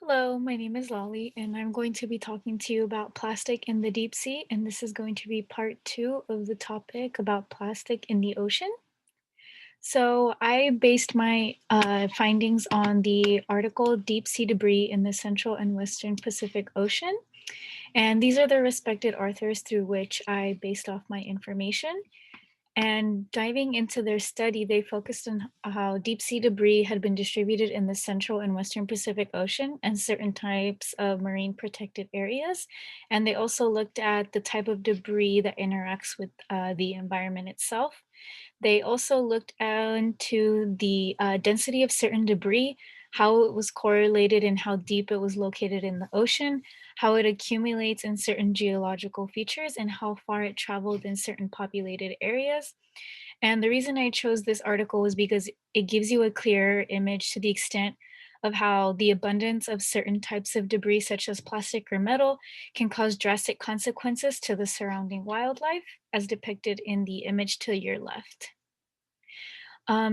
Hello, my name is Lolly, and I'm going to be talking to you about plastic in the deep sea, and this is going to be part two of the topic about plastic in the ocean. So I based my findings on the article Deep Sea Debris in the Central and Western Pacific Ocean, and these are the respected authors through which I based off my information. And diving into their study, they focused on how deep sea debris had been distributed in the central and western Pacific Ocean and certain types of marine protected areas. And they also looked at the type of debris that interacts with the environment itself. They also looked into the density of certain debris, how it was correlated and how deep it was located in the ocean, how it accumulates in certain geological features, and how far it traveled in certain populated areas. And the reason I chose this article was because it gives you a clearer image to the extent of how the abundance of certain types of debris, such as plastic or metal, can cause drastic consequences to the surrounding wildlife, as depicted in the image to your left.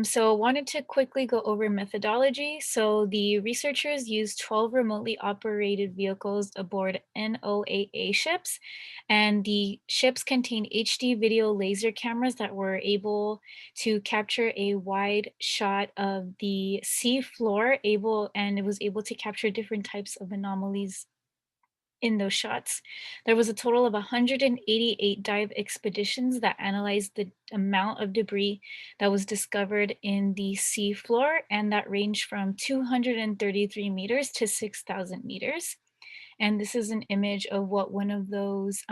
So wanted to quickly go over methodology. So the researchers used 12 remotely operated vehicles aboard NOAA ships, and the ships contained HD video laser cameras that were able to capture a wide shot of the sea floor, and it was able to capture different types of anomalies in those shots. There was a total of 188 dive expeditions that analyzed the amount of debris that was discovered in the sea floor, and that ranged from 233 meters to 6,000 meters. And this is an image of what one of those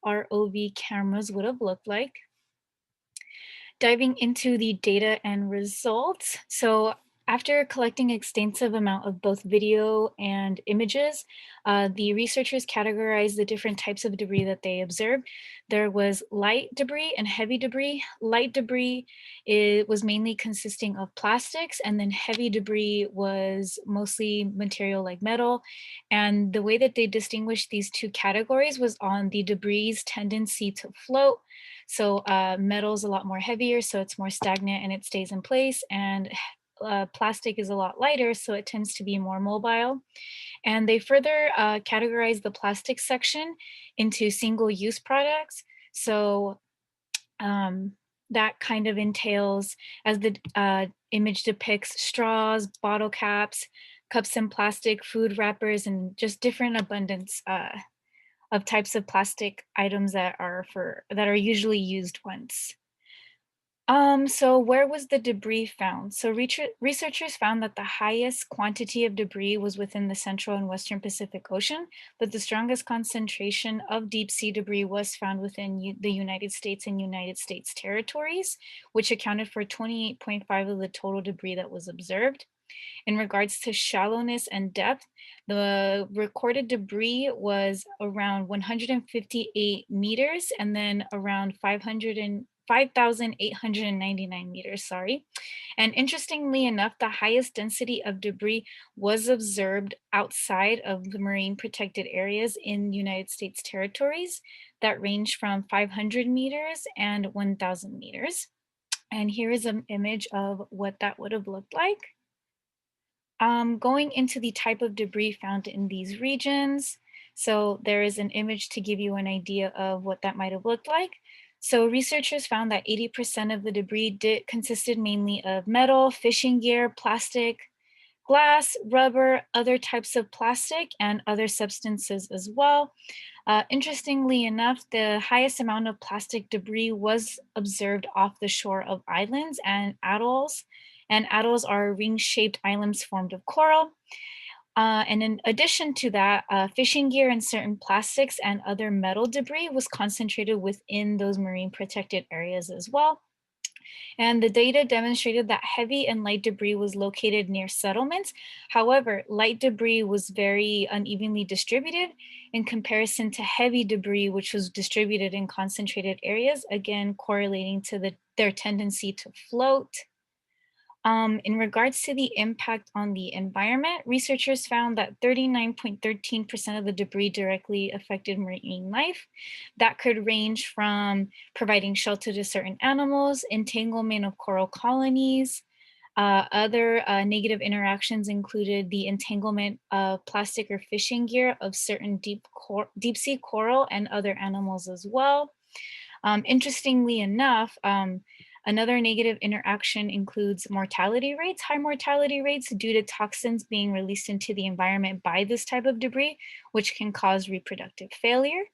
ROV cameras would have looked like. Diving into the data and results. So after collecting extensive amount of both video and images, the researchers categorized the different types of debris that they observed. There was light debris and heavy debris. Light debris was mainly consisting of plastics, and then heavy debris was mostly material like metal. And the way that they distinguished these two categories was on the debris's tendency to float. So metal is a lot more heavier, so it's more stagnant and it stays in place. And plastic is a lot lighter, so it tends to be more mobile. And they further categorize the plastic section into single-use products. So um, that kind of entails, as the image depicts, straws, bottle caps, cups in plastic, food wrappers, and just different abundance of types of plastic items that are usually used once. So where was the debris found? So researchers found that the highest quantity of debris was within the central and western Pacific Ocean, but the strongest concentration of deep sea debris was found within the United States and United States territories, which accounted for 28.5 of the total debris that was observed. In regards to shallowness and depth, the recorded debris was around 158 meters and then around 5,899 meters, sorry. And interestingly enough, the highest density of debris was observed outside of the marine protected areas in United States territories that range from 500 meters and 1,000 meters. And here is an image of what that would have looked like. Going into the type of debris found in these regions. So there is an image to give you an idea of what that might have looked like. So researchers found that 80% of the debris consisted mainly of metal, fishing gear, plastic, glass, rubber, other types of plastic, and other substances as well. Interestingly enough, the highest amount of plastic debris was observed off the shore of islands and atolls. And atolls are ring-shaped islands formed of coral. And in addition to that, fishing gear and certain plastics and other metal debris was concentrated within those marine protected areas as well. And the data demonstrated that heavy and light debris was located near settlements. However, light debris was very unevenly distributed in comparison to heavy debris, which was distributed in concentrated areas, again, correlating to their tendency to float. In regards to the impact on the environment, researchers found that 39.13% of the debris directly affected marine life. That could range from providing shelter to certain animals, entanglement of coral colonies, Other negative interactions included the entanglement of plastic or fishing gear of certain deep sea coral and other animals as well. Interestingly enough, another negative interaction includes mortality rates, high mortality rates due to toxins being released into the environment by this type of debris, which can cause reproductive failure.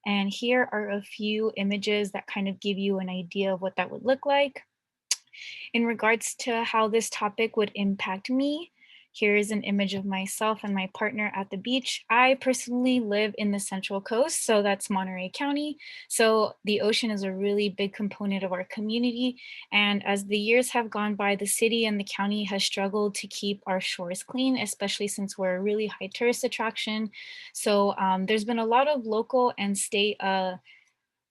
And here are a few images that kind of give you an idea of what that would look like. In regards to how this topic would impact me, here is an image of myself and my partner at the beach. I personally live in the Central Coast, so that's Monterey County. So the ocean is a really big component of our community. And as the years have gone by, the city and the county has struggled to keep our shores clean, especially since we're a really high tourist attraction. So there's been a lot of local and state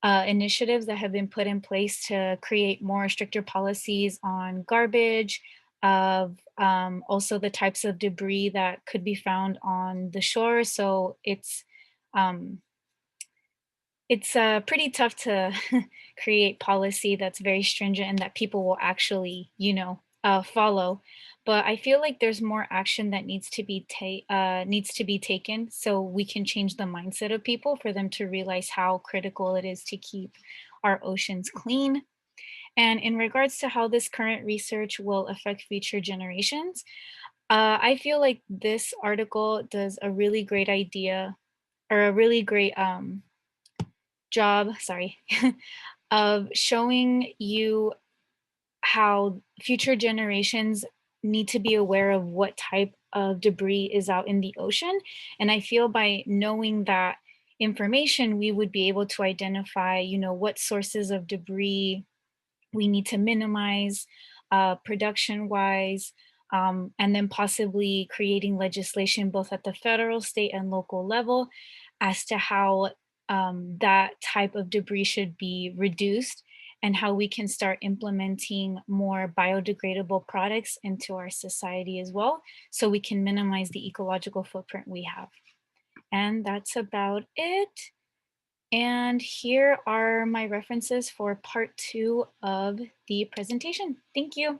initiatives that have been put in place to create more stricter policies on garbage, of also the types of debris that could be found on the shore. So um, it's pretty tough to create policy that's very stringent and that people will actually, follow. But I feel like there's more action that needs to be taken so we can change the mindset of people for them to realize how critical it is to keep our oceans clean. And in regards to how this current research will affect future generations, I feel like this article does a really great idea or a really great job, sorry, of showing you how future generations need to be aware of what type of debris is out in the ocean. And I feel by knowing that information, we would be able to identify, what sources of debris we need to minimize production wise, and then possibly creating legislation both at the federal, state, and local level as to how that type of debris should be reduced and how we can start implementing more biodegradable products into our society as well so we can minimize the ecological footprint we have. And that's about it. And here are my references for part 2 of the presentation. Thank you.